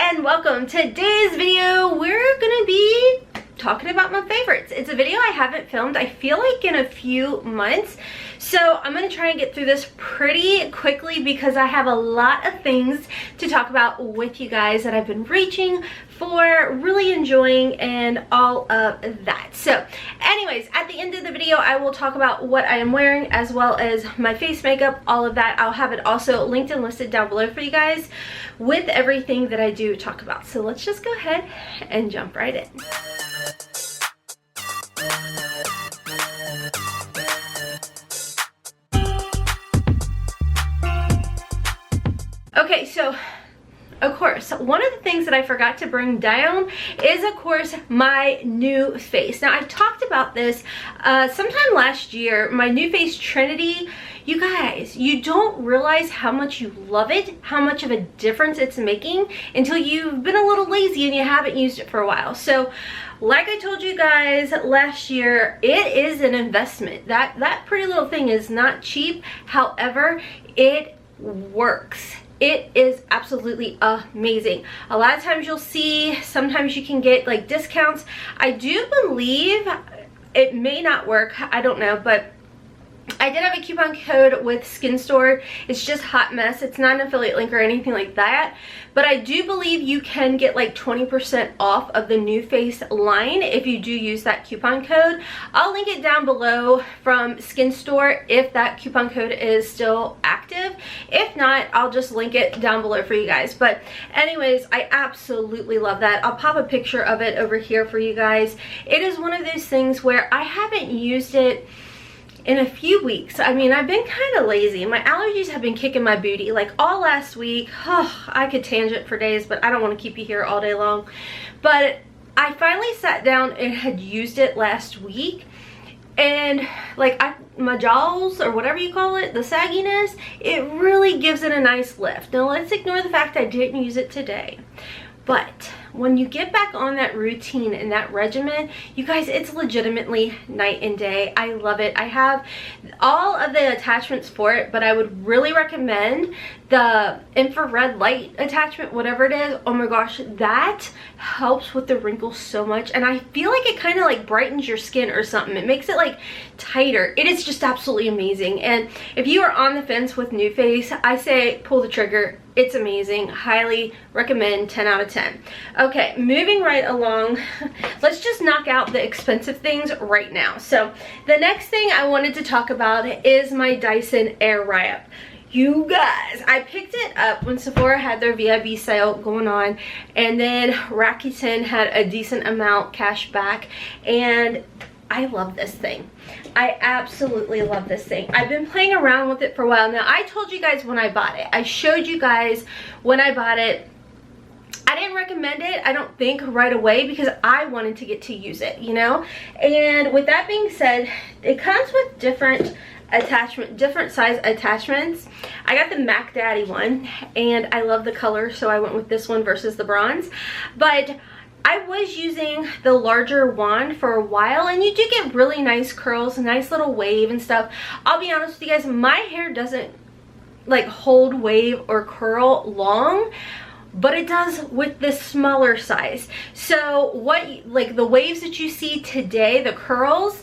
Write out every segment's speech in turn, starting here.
and welcome. Today's video we're gonna be talking about my favorites. It's a video I haven't filmed, I feel like, in a few months, so I'm gonna try and get through this pretty quickly because I have a lot of things to talk about with you guys that I've been reaching for, really enjoying, and all of that. So anyways, at the end of the video I will talk about what I am wearing as well as my face makeup, all of that. I'll have it also linked and listed down below for you guys with everything that I do talk about. So let's just go ahead and jump right in. Okay, so of course, one of the things that I forgot to bring down is, of course, my new face. Now, I talked about this sometime last year, my new face Trinity. You guys, you don't realize how much you love it, how much of a difference it's making until you've been a little lazy and you haven't used it for a while. So, like I told you guys last year, it is an investment. That pretty little thing is not cheap. However, it works. It is absolutely amazing. A lot of times you'll see, sometimes you can get like discounts. I do believe it may not work, I don't know, but I did have a coupon code with SKINSTORE. It's just Hotmess. It's not an affiliate link or anything like that. But I do believe you can get like 20% off of the new face line if you do use that coupon code. I'll link it down below from SKINSTORE if that coupon code is still active. If not, I'll just link it down below for you guys. But anyways, I absolutely love that. I'll pop a picture of it over here for you guys. It is one of those things where I haven't used it in a few weeks. I mean, I've been kind of lazy. My allergies have been kicking my booty like all last week. Oh, I could tangent for days, but I don't want to keep you here all day long. But I finally sat down and had used it last week, and like my jaws, or whatever you call it, the sagginess, it really gives it a nice lift. Now let's ignore the fact I didn't use it today. But when you get back on that routine and that regimen, you guys, it's legitimately night and day. I love it. I have all of the attachments for it, but I would really recommend the infrared light attachment, whatever it is. Oh my gosh, that helps with the wrinkles so much, and I feel like it kind of like brightens your skin or something. It makes it like tighter. It is just absolutely amazing. And if you are on the fence with new face, I say pull the trigger. It's amazing. Highly recommend. 10 out of 10. Okay, moving right along, let's just knock out the expensive things right now. So the next thing I wanted to talk about is my Dyson Air Wrap. You guys, I picked it up when Sephora had their VIB sale going on, and then Rakuten had a decent amount cash back, and I love this thing. I absolutely love this thing. I've been playing around with it for a while now. I told you guys when I bought it. I showed you guys when I bought it. I didn't recommend it, I don't think, right away because I wanted to get to use it, you know? And with that being said, it comes with different size attachments. I got the Mac Daddy one, and I love the color, so I went with this one versus the bronze. But I was using the larger wand for a while, and you do get really nice curls, nice little wave and stuff. I'll be honest with you guys, my hair doesn't like hold wave or curl long, but it does with this smaller size. So what, like the waves that you see today, the curls,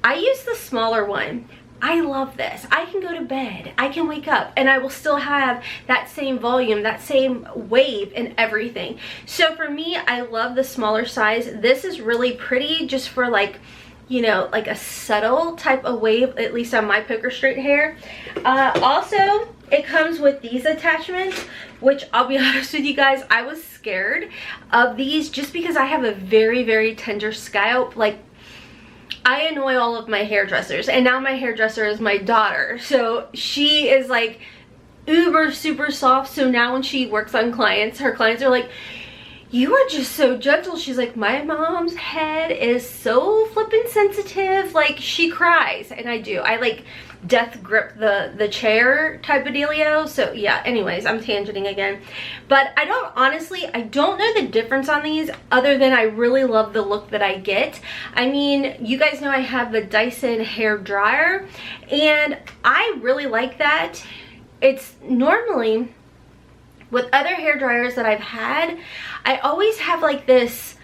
I use the smaller one. I love this. I can go to bed, I can wake up, and I will still have that same volume, that same wave and everything. So for me, I love the smaller size. This is really pretty just for like, you know, like a subtle type of wave, at least on my poker straight hair. Also, it comes with these attachments, which I'll be honest with you guys, I was scared of these just because I have a very, very tender scalp. Like, I annoy all of my hairdressers, and now my hairdresser is my daughter, so she is like uber super soft. So now when she works on clients, her clients are like, you are just so gentle. She's like, my mom's head is so flippin' sensitive, like she cries. And I do, I like death grip the chair type of dealio. So yeah, anyways, I'm tangenting again, but I don't know the difference on these other than I really love the look that I get. I mean, you guys know I have the Dyson hair dryer, and I really like that. It's normally With other hair dryers that I've had, I always have like this,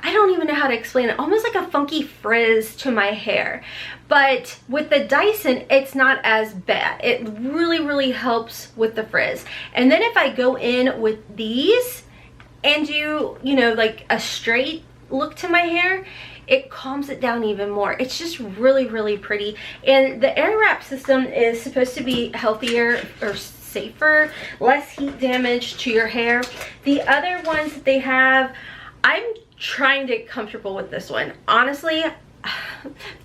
I don't even know how to explain it, almost like a funky frizz to my hair. But with the Dyson, it's not as bad. It really, really helps with the frizz. And then if I go in with these and do, you know, like a straight look to my hair, it calms it down even more. It's just really, really pretty. And the Air Wrap system is supposed to be healthier or safer, less heat damage to your hair. The other ones that they have, I'm trying to get comfortable with this one. Honestly,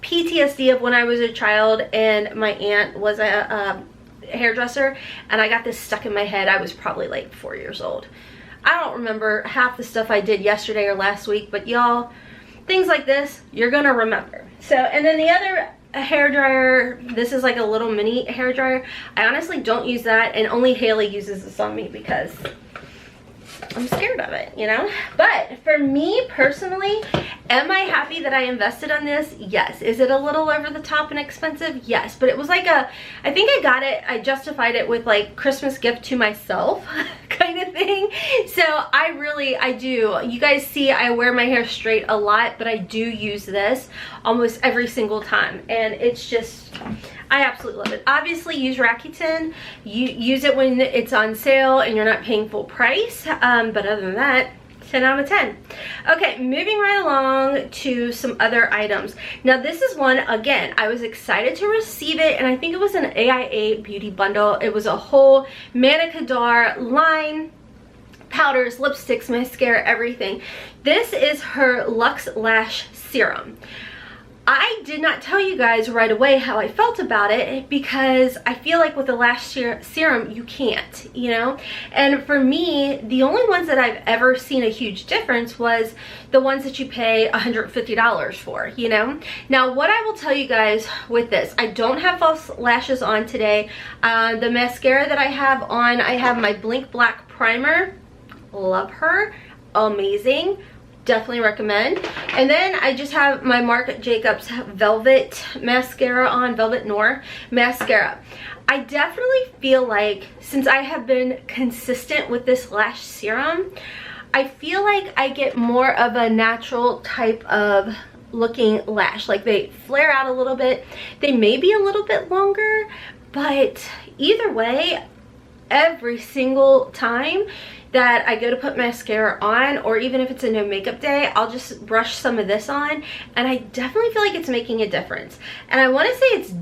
PTSD of when I was a child and my aunt was a hairdresser and I got this stuck in my head. I was probably like 4 years old. I don't remember half the stuff I did yesterday or last week, but y'all, things like this, you're gonna remember. So, and then the other hair dryer, this is like a little mini hair dryer. I honestly don't use that, and only Haley uses this on me because I'm scared of it, you know? But for me personally, am I happy that I invested on this? Yes. Is it a little over the top and expensive? Yes. But it was like a, I think I got it, I justified it with like Christmas gift to myself kind of thing. So I do. You guys see I wear my hair straight a lot, but I do use this almost every single time. And it's just, I absolutely love it. Obviously use Rakuten. You use it when it's on sale and you're not paying full price. But other than that, 10 out of 10. Okay, moving right along to some other items. Now this is one, again, I was excited to receive it, and I think it was an AIA beauty bundle. It was a whole Manicadar line, powders, lipsticks, mascara, everything. This is her Luxe Lash Serum. I did not tell you guys right away how I felt about it because I feel like with the Lash Serum, you can't, you know? And for me, the only ones that I've ever seen a huge difference was the ones that you pay $150 for, you know? Now, what I will tell you guys with this, I don't have false lashes on today. The mascara that I have on, I have my Blink Black Primer. Love her. Amazing. Definitely recommend. And then I just have my Marc Jacobs Velvet mascara on, Velvet Noir mascara. I definitely feel like since I have been consistent with this lash serum, I feel like I get more of a natural type of looking lash. Like they flare out a little bit. They may be a little bit longer, but either way, every single time that I go to put mascara on, or even if it's a no makeup day, I'll just brush some of this on, and I definitely feel like it's making a difference. And I want to say it's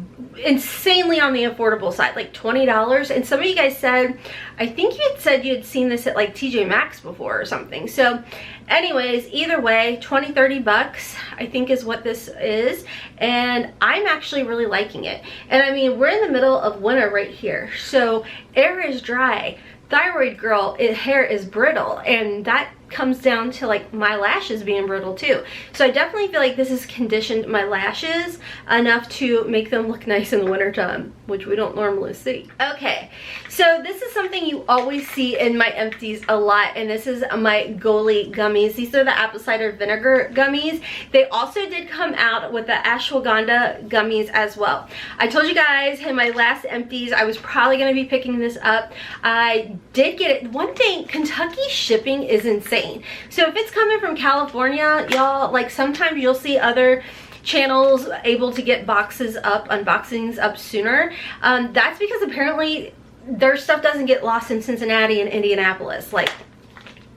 insanely on the affordable side, like $20. And some of you guys said, I think you had said you had seen this at like TJ Maxx before or something. So anyways, either way, 20-30 bucks I think is what this is, and I'm actually really liking it. And I mean, we're in the middle of winter right here, so air is dry. Thyroid girl, hair is brittle, and that comes down to like my lashes being brittle too. So I definitely feel like this has conditioned my lashes enough to make them look nice in the wintertime, which we don't normally see. Okay, so this is something you always see in my empties a lot, and this is my Goli gummies. These are the apple cider vinegar gummies. They also did come out with the ashwagandha gummies as well. I told you guys in my last empties I was probably going to be picking this up. I did get it. One thing, Kentucky shipping is insane. So if it's coming from California, y'all, like sometimes you'll see other channels able to get unboxings up sooner. That's because apparently their stuff doesn't get lost in Cincinnati and Indianapolis like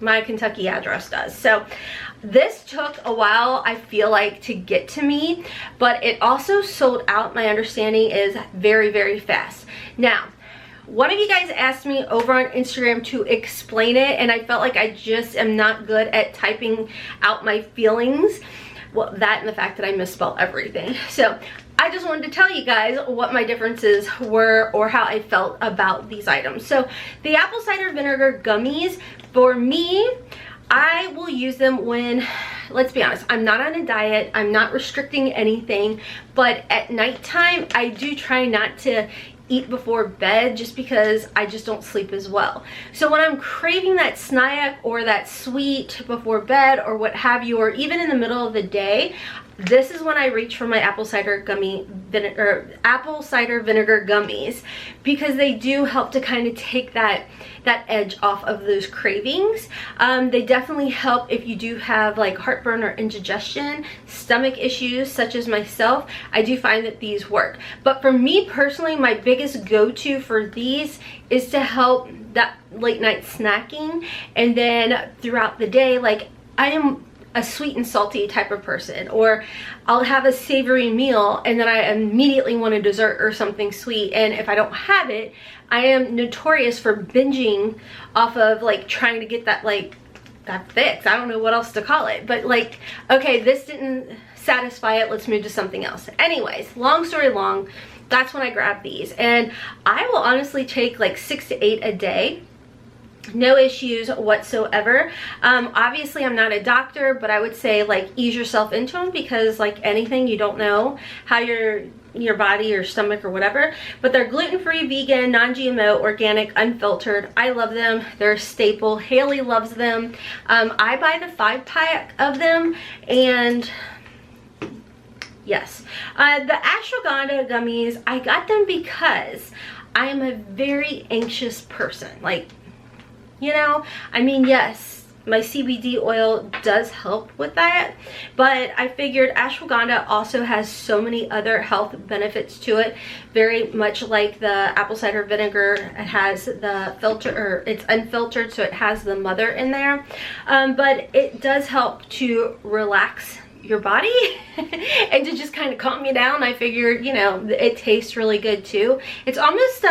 my Kentucky address does. So this took a while, I feel like, to get to me, but it also sold out, my understanding is, very, very fast. Now, one of you guys asked me over on Instagram to explain it, and I felt like I just am not good at typing out my feelings. Well, that and the fact that I misspell everything. So I just wanted to tell you guys what my differences were or how I felt about these items. So the apple cider vinegar gummies, for me, I will use them when, let's be honest, I'm not on a diet, I'm not restricting anything, but at nighttime I do try not to eat before bed just because I just don't sleep as well. So when I'm craving that snack or that sweet before bed or what have you, or even in the middle of the day, this is when I reach for my apple cider vinegar gummies, because they do help to kind of take that edge off of those cravings. They definitely help if you do have like heartburn or indigestion, stomach issues such as myself. I do find that these work. But for me personally, my biggest go-to for these is to help that late night snacking, and then throughout the day, like I am a sweet and salty type of person, or I'll have a savory meal and then I immediately want a dessert or something sweet, and if I don't have it, I am notorious for binging off of like trying to get that fix. I don't know what else to call it, but like, okay, this didn't satisfy it, let's move to something else. Anyways, long story long, that's when I grab these, and I will honestly take like 6 to 8 a day. No issues whatsoever. Obviously I'm not a doctor, but I would say like ease yourself into them, because like anything, you don't know how your body or stomach or whatever. But they're gluten-free, vegan, non-GMO, organic, unfiltered. I love them. They're a staple. Haley loves them. I buy the 5-pack of them, and yes, the Ashwagandha gummies, I got them because I am a very anxious person. Like, you know, I mean, yes, my CBD oil does help with that, but I figured ashwagandha also has so many other health benefits to it, very much like the apple cider vinegar. It has the filter, or it's unfiltered, so it has the mother in there, but it does help to relax your body and to just kind of calm you down. I figured, you know, it tastes really good too. It's almost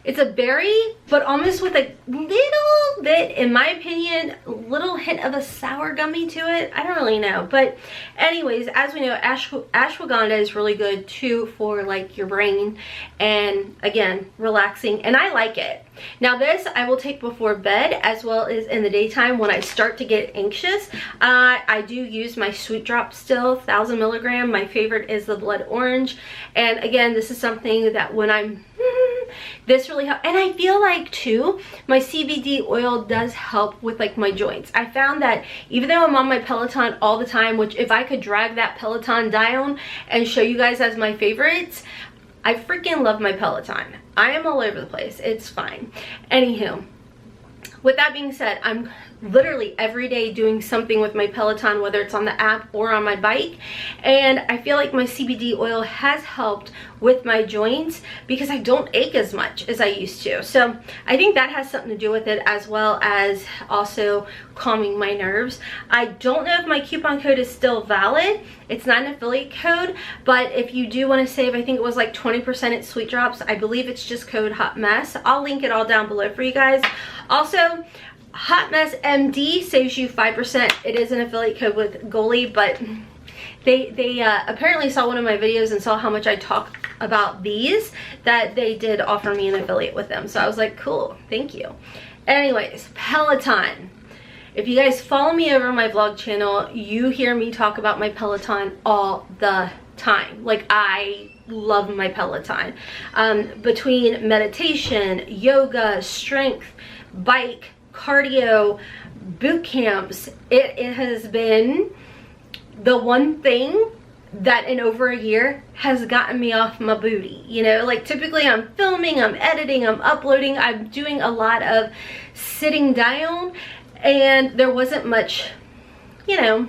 it's a berry, but almost with a little bit, in my opinion, little hint of a sour gummy to it. I don't really know. But anyways, as we know, ashwagandha is really good too for like your brain, and again, relaxing, and I like it. Now this I will take before bed as well as in the daytime when I start to get anxious. I do use my sweet drop still, 1000 milligram. My favorite is the blood orange, and again, this is something that when I'm this really helps. And I feel like too, my CBD oil does help with like my joints. I found that even though I'm on my Peloton all the time, which if I could drag that Peloton down and show you guys as my favorites, I freaking love my Peloton. I am all over the place. It's fine. Anywho, with that being said, I'm literally every day doing something with my Peloton, whether it's on the app or on my bike, and I feel like my CBD oil has helped with my joints because I don't ache as much as I used to. So I think that has something to do with it, as well as also calming my nerves. I don't know if my coupon code is still valid. It's not an affiliate code, but if you do want to save, I think it was like 20% at Sweet Drops. I believe it's just code HOTMESS. I'll link it all down below for you guys. Also, HOTMESSMD saves you 5%. It is an affiliate code with Goalie, but they apparently saw one of my videos and saw how much I talk about these, that they did offer me an affiliate with them. So I was like, cool, thank you. Anyways, Peloton. If you guys follow me over my vlog channel, you hear me talk about my Peloton all the time. Like, I love my Peloton. Between meditation, yoga, strength, bike, cardio, boot camps, it has been the one thing that in over a year has gotten me off my booty. You know, like typically I'm filming, I'm editing, I'm uploading, I'm doing a lot of sitting down, and there wasn't much, you know,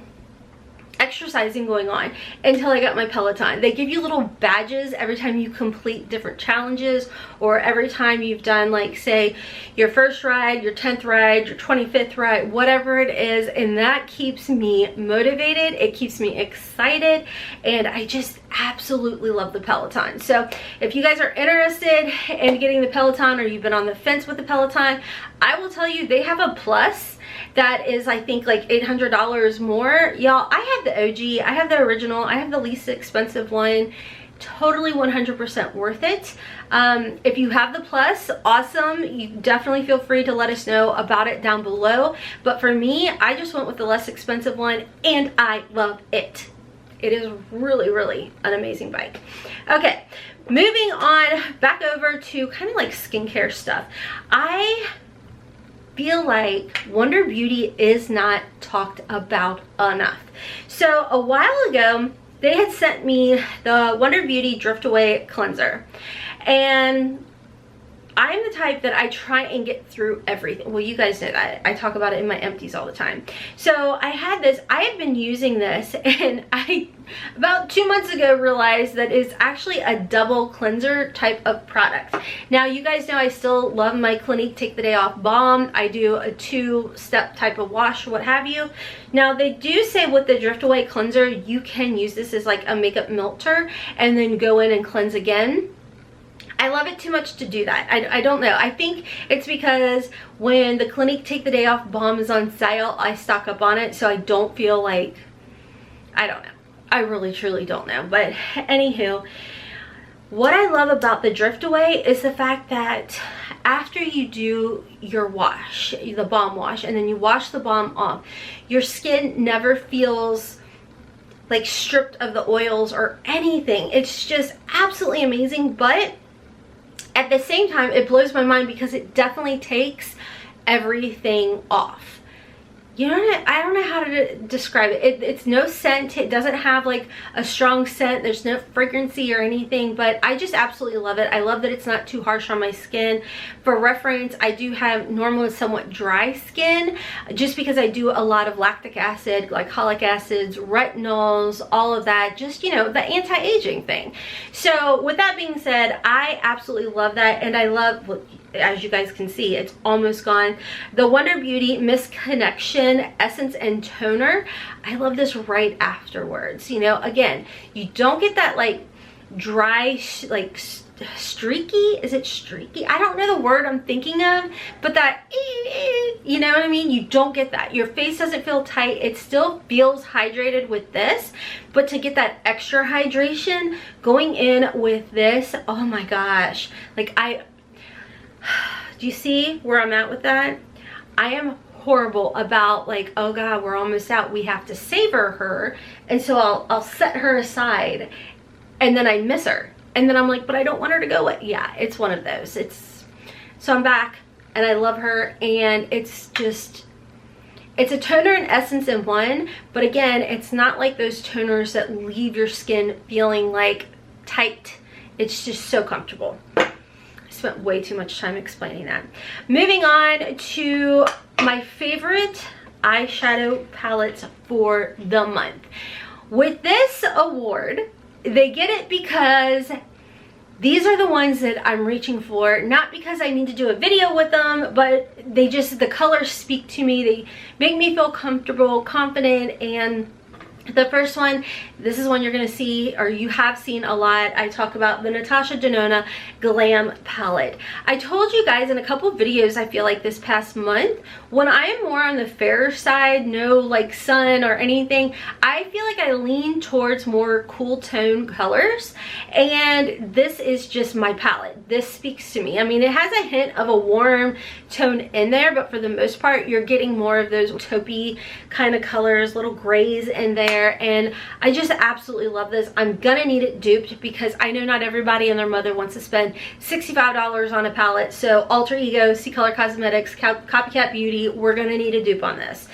exercising going on until I got my Peloton. They give you little badges every time you complete different challenges, or every time you've done, like, say your first ride, your 10th ride, your 25th ride, whatever it is, and that keeps me motivated. It keeps me excited, and I just absolutely love the Peloton. So if you guys are interested in getting the Peloton, or you've been on the fence with the Peloton, I will tell you they have a plus that is, I think, like $800 more. Y'all, I have the OG, I have the original, I have the least expensive one. Totally 100% worth it. If you have the plus, awesome. You definitely feel free to let us know about it down below. But for me, I just went with the less expensive one, and I love it. It is really, really an amazing bike. Okay, moving on back over to kind of like skincare stuff. I feel like Wonder Beauty is not talked about enough. So a while ago, they had sent me the Wonder Beauty Drift Away Cleanser. And I'm the type that I try and get through everything. Well, you guys know that. I talk about it in my empties all the time. So I had this, I had been using this, and I, about 2 months ago, realized that it's actually a double cleanser type of product. Now, you guys know I still love my Clinique Take the Day Off Balm. I do a 2-step type of wash, what have you. Now, they do say with the Drift Away Cleanser, you can use this as like a makeup melter and then go in and cleanse again. I love it too much to do that. I don't know. I think it's because when the Clinique Take the Day Off Balm is on sale, I stock up on it, so I don't feel like, I don't know. I really truly don't know. But anywho, what I love about the Drift Away is the fact that after you do your wash, the balm wash, and then you wash the balm off, your skin never feels like stripped of the oils or anything. It's just absolutely amazing. But at the same time, it blows my mind because it definitely takes everything off. You know what? I don't know how to describe it. It's no scent. It doesn't have like a strong scent. There's no fragrancy or anything, but I just absolutely love it. I love that it's not too harsh on my skin. For reference, I do have normal somewhat dry skin just because I do a lot of lactic acid, glycolic acids, retinols, all of that, just, you know, the anti-aging thing. So with that being said, I absolutely love that, and I love, as you guys can see, it's almost gone. The Wonder Beauty Mist Connection Essence and Toner. I love this right afterwards. You know, again, you don't get that like dry, like streaky. Is it streaky? I don't know the word I'm thinking of, but that, you know what I mean? You don't get that. Your face doesn't feel tight. It still feels hydrated with this, but to get that extra hydration going in with this, oh my gosh. Like do you see where I'm at with that? I am horrible about like, oh god, we're almost out, we have to savor her, and so I'll set her aside, and then I miss her, and then I'm like, but I don't want her to go away. Yeah, it's one of those. So I'm back, and I love her, and it's a toner and essence in one, but again, it's not like those toners that leave your skin feeling like tight. It's just so comfortable. Spent way too much time explaining that. Moving on to my favorite eyeshadow palettes for the month. With this award, they get it because these are the ones that I'm reaching for, not because I need to do a video with them, but they just, the colors speak to me. They make me feel comfortable, confident, and the first one, this is one you're going to see, or you have seen a lot. I talk about the Natasha Denona Glam Palette. I told you guys in a couple videos, I feel like this past month, when I am more on the fairer side, no like sun or anything, I feel like I lean towards more cool tone colors, and this is just my palette. This speaks to me. I mean, it has a hint of a warm tone in there, but for the most part, you're getting more of those taupey kind of colors, little grays in there. And I just absolutely love this. I'm gonna need it duped because I know not everybody and their mother wants to spend $65 on a palette. So Alter Ego, Gerard Cosmetics, Copycat Beauty, we're gonna need a dupe on this.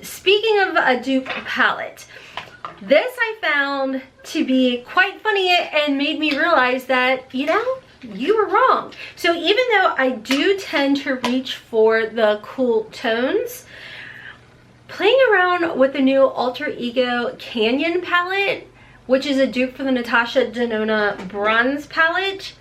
Speaking of a dupe palette, this I found to be quite funny and made me realize that, you know, you were wrong. So even though I do tend to reach for the cool tones, playing around with the new Alter Ego Canyon palette, which is a dupe for the Natasha Denona Bronze palette,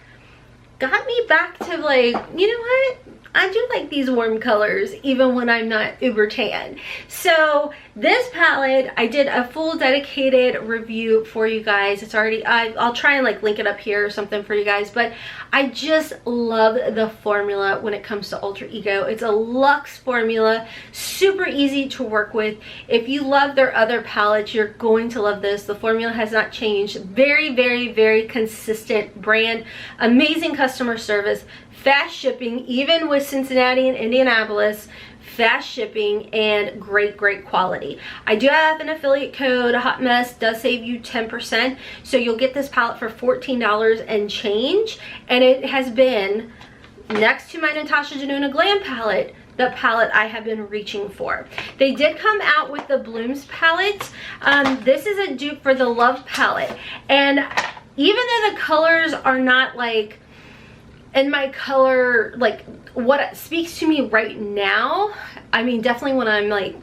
got me back to like, you know what? I do like these warm colors even when I'm not uber tan. So this palette, I did a full dedicated review for you guys. It's already, I'll try and like link it up here or something for you guys, but I just love the formula when it comes to Alter Ego. It's a luxe formula, super easy to work with. If you love their other palettes, you're going to love this. The formula has not changed. Very, very, very consistent brand, amazing customer service, fast shipping, even with Cincinnati and Indianapolis, fast shipping, and great quality. I do have an affiliate code. Hotmess does save you 10%, so you'll get this palette for $14 and change, and it has been, next to my Natasha Denona Glam palette, the palette I have been reaching for. They did come out with the Blooms palette. This is a dupe for the Love palette, and even though the colors are not like in my color, like what speaks to me right now, I mean, definitely when I'm like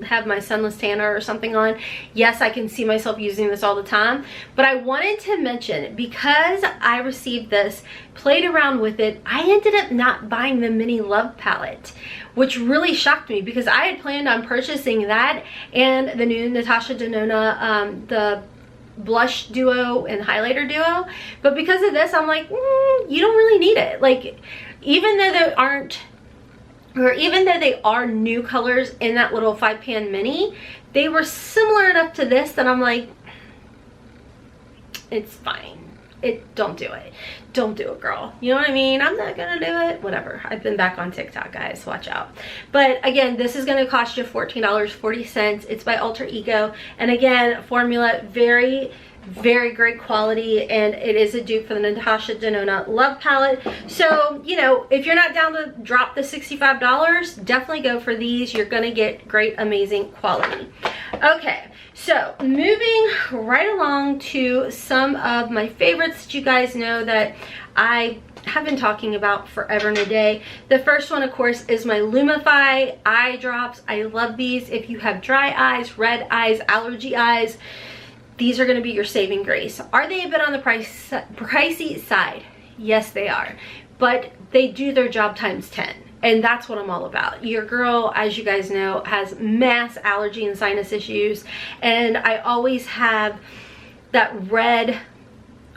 have my sunless tanner or something on, yes, I can see myself using this all the time. But I wanted to mention, because I received this, played around with it, I ended up not buying the mini Love palette, which really shocked me because I had planned on purchasing that and the new Natasha Denona, the blush duo and highlighter duo. But because of this, I'm like, you don't really need it. Like, even though they aren't, or even though they are new colors in that little 5-pan mini, they were similar enough to this that I'm like, it's fine. Don't do it. Don't do it, girl. You know what I mean? I'm not gonna do it. Whatever. I've been back on TikTok, guys. Watch out. But again, this is gonna cost you $14.40. It's by Alter Ego. And again, formula, very great quality, and it is a dupe for the Natasha Denona Love palette. So, you know, if you're not down to drop the $65, definitely go for these. You're gonna get great, amazing quality. Okay, so moving right along to some of my favorites that you guys know that I have been talking about forever and a day. The first one, of course, is my Lumify Eye Drops. I love these. If you have dry eyes, red eyes, allergy eyes, these are going to be your saving grace. Are they a bit on the pricey side? Yes, they are. But they do their job times 10. And that's what I'm all about. Your girl, as you guys know, has mass allergy and sinus issues. And I always have that red,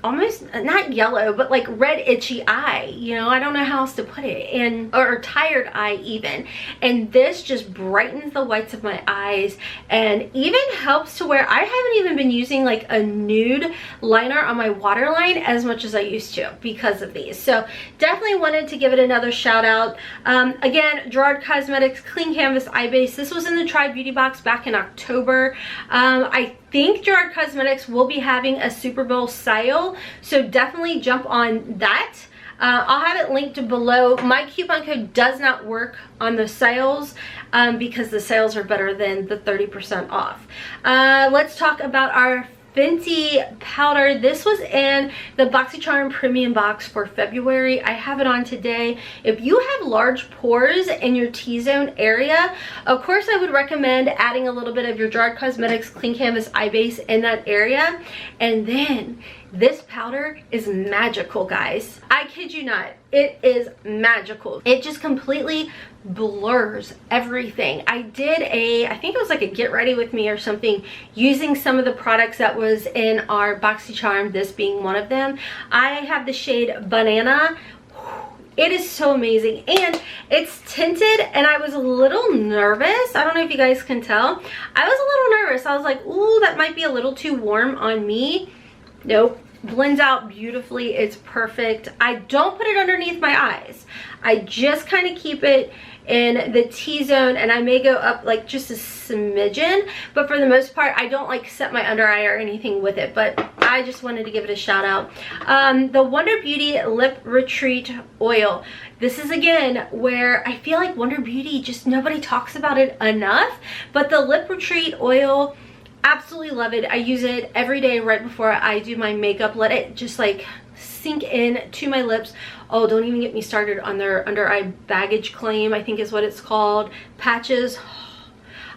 almost not yellow, but like red itchy eye, you know, I don't know how else to put it, and or tired eye even. And this just brightens the whites of my eyes and even helps to where I haven't even been using like a nude liner on my waterline as much as I used to because of these. So definitely wanted to give it another shout out. Again, Gerard Cosmetics Clean Canvas Eye Base. This was in the Try Beauty box back in October. I think Gerard Cosmetics will be having a Super Bowl sale, so definitely jump on that. I'll have it linked below. My coupon code does not work on the sales because the sales are better than the 30% off. Let's talk about our Fenty Powder. This was in the BoxyCharm Premium box for February. I have it on today. If you have large pores in your T-zone area, of course I would recommend adding a little bit of your Gerard Cosmetics Clean Canvas Eye Base in that area. And then this powder is magical, guys. I kid you not. It is magical. It just completely blurs everything. I did I think it was like a get ready with me or something, using some of the products that was in our BoxyCharm, this being one of them. I have the shade Banana. It is so amazing, and it's tinted, and I was a little nervous. I don't know if you guys can tell. I was a little nervous. I was like, ooh, that might be a little too warm on me. Nope. Blends out beautifully. It's perfect. I don't put it underneath my eyes. I just kind of keep it in the T-zone, and I may go up like just a smidgen, but for the most part I don't like set my under eye or anything with it. But I just wanted to give it a shout out. The Wonder Beauty Lip Retreat Oil. This is again where I feel like Wonder Beauty, just nobody talks about it enough, but the Lip Retreat Oil, absolutely love it. I use it every day right before I do my makeup. Let it just like sink in to my lips. Oh, don't even get me started on their under eye baggage claim, I think is what it's called. Patches.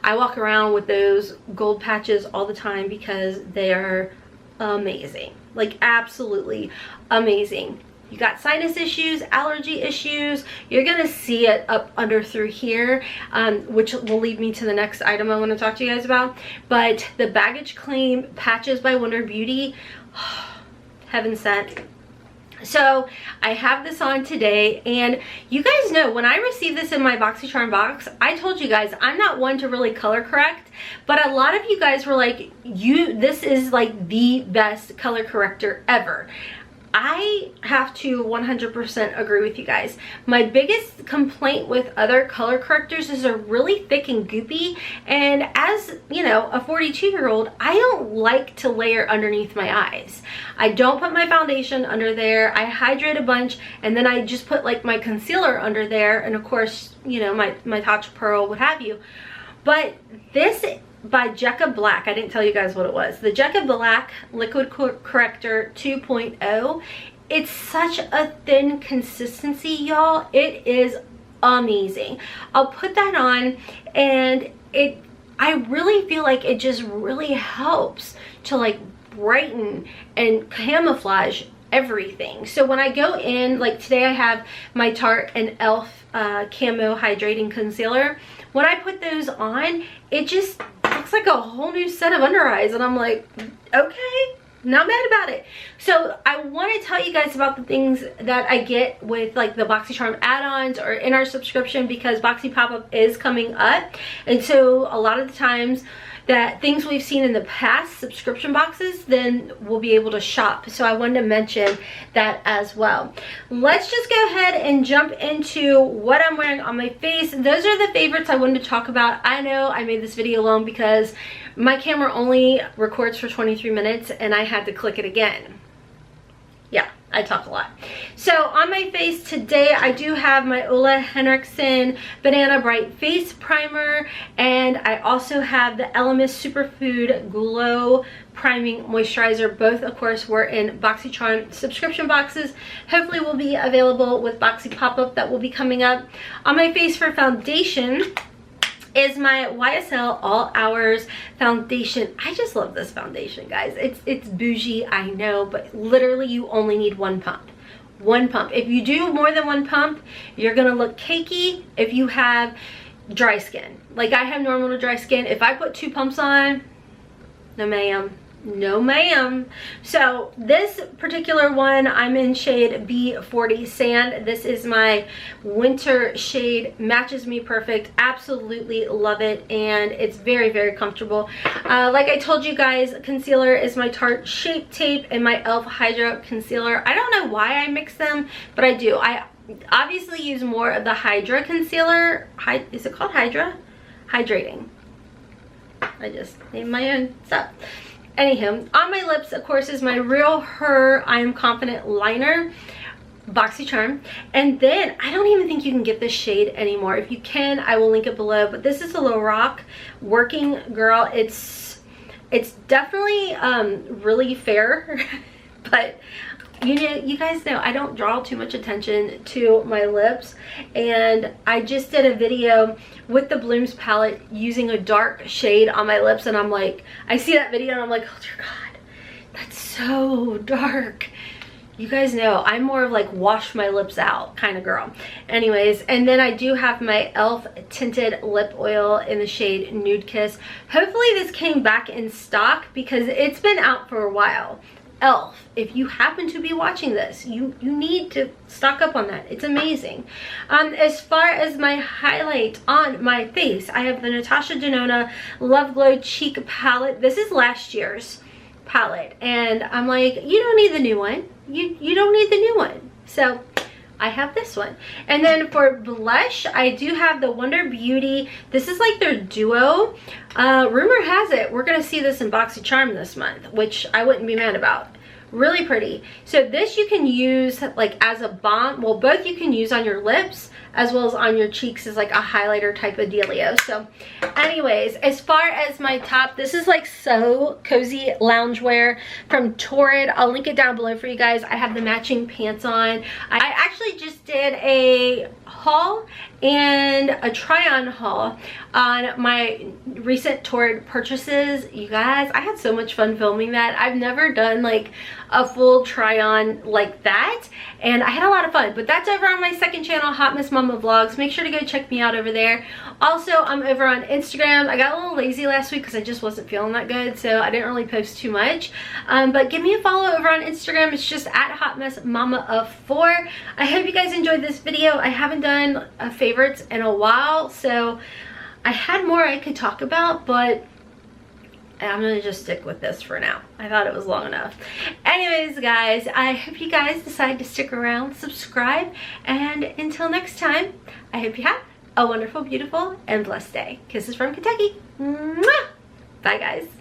I walk around with those gold patches all the time because they are amazing. Like absolutely amazing. You got sinus issues, allergy issues, you're gonna see it up under through here, which will lead me to the next item I want to talk to you guys about. But the baggage claim patches by Wonder Beauty, heaven sent. So I have this on today, and you guys know when I received this in my BoxyCharm box, I told you guys I'm not one to really color correct, but a lot of you guys were like, this is like the best color corrector ever. I have to 100% agree with you guys. My biggest complaint with other color correctors is they're really thick and goopy, and as you know, a 42-year-old, I don't like to layer underneath my eyes. I don't put my foundation under there. I hydrate a bunch, and then I just put like my concealer under there, and of course, you know, my Touch Pearl, what have you. But this by Jecca Black, I didn't tell you guys what it was. The Jecca Black Liquid Corrector 2.0. It's such a thin consistency, y'all. It is amazing. I'll put that on, and I really feel like it just really helps to like brighten and camouflage everything. So when I go in, like today I have my Tarte and e.l.f. Camo Hydrating Concealer. When I put those on, it just looks like a whole new set of under eyes, and I'm like, okay, not mad about it. So I want to tell you guys about the things that I get with like the BoxyCharm add-ons or in our subscription, because Boxy Pop-Up is coming up, and so a lot of the times that things we've seen in the past subscription boxes, then we'll be able to shop. So I wanted to mention that as well. Let's just go ahead and jump into what I'm wearing on my face. Those are the favorites I wanted to talk about. I know I made this video long because my camera only records for 23 minutes and I had to click it again. Yeah, I talk a lot. So on my face today, I do have my Ole Henriksen Banana Bright Face Primer, and I also have the Elemis Superfood Glow Priming Moisturizer. Both, of course, were in BoxyCharm subscription boxes. Hopefully will be available with Boxy Pop-Up that will be coming up. On my face for foundation is my YSL All Hours foundation. I just love this foundation, guys. It's bougie, I know, but literally you only need one pump. One pump. If you do more than one pump, you're gonna look cakey if you have dry skin. Like I have normal to dry skin. If I put 2 pumps on, no ma'am. No ma'am. So this particular one, I'm in shade B40 Sand. This is my winter shade. Matches me perfect. Absolutely love it, and it's very, very comfortable. Like I told you guys, concealer is my Tarte Shape Tape and my e.l.f. Hydra Concealer. I don't know why I mix them, but I do. I obviously use more of the Hydra Concealer. Is it called Hydra? Hydrating. I just named my own stuff. Anywho, on my lips, of course, is my Real Her I Am Confident Liner, BoxyCharm. And then, I don't even think you can get this shade anymore. If you can, I will link it below. But this is a Lorac Working, girl. It's definitely really fair. But you know, you guys know I don't draw too much attention to my lips, and I just did a video with the Blooms palette using a dark shade on my lips, and I'm like, I see that video and I'm like, oh dear God, that's so dark. You guys know I'm more of like wash my lips out kind of girl. Anyways, and then I do have my e.l.f. tinted lip oil in the shade Nude Kiss. Hopefully this came back in stock because it's been out for a while. e.l.f., if you happen to be watching this, you need to stock up on that. It's amazing. As far as my highlight on my face, I have the Natasha Denona Love Glow Cheek Palette. This is last year's palette, and I'm like, you don't need the new one. You don't need the new one. So I have this one. And then for blush, I do have the Wonder Beauty. This is like their duo. Rumor has it we're gonna see this in BoxyCharm this month, which I wouldn't be mad about. Really pretty. So this you can use like as a balm. Well, both you can use on your lips as well as on your cheeks as like a highlighter type of dealio. So anyways, as far as my top, this is like so cozy loungewear from Torrid. I'll link it down below for you guys. I have the matching pants on. I actually just did a haul and a try-on haul on my recent Torrid purchases. You guys, I had so much fun filming that. I've never done like a full try-on like that, and I had a lot of fun. But that's over on my second channel, Hot Mess Mama Vlogs. Make sure to go check me out over there. Also, I'm over on Instagram. I got a little lazy last week because I just wasn't feeling that good, so I didn't really post too much. But give me a follow over on Instagram. It's just at HotmessMomma4. I hope you guys enjoyed this video. I haven't done favorites in a while, so I had more I could talk about, but I'm gonna just stick with this for now. I thought it was long enough. Anyways, guys, I hope you guys decide to stick around, subscribe, and until next time, I hope you have a wonderful, beautiful, and blessed day. Kisses from Kentucky. Mwah! Bye, guys.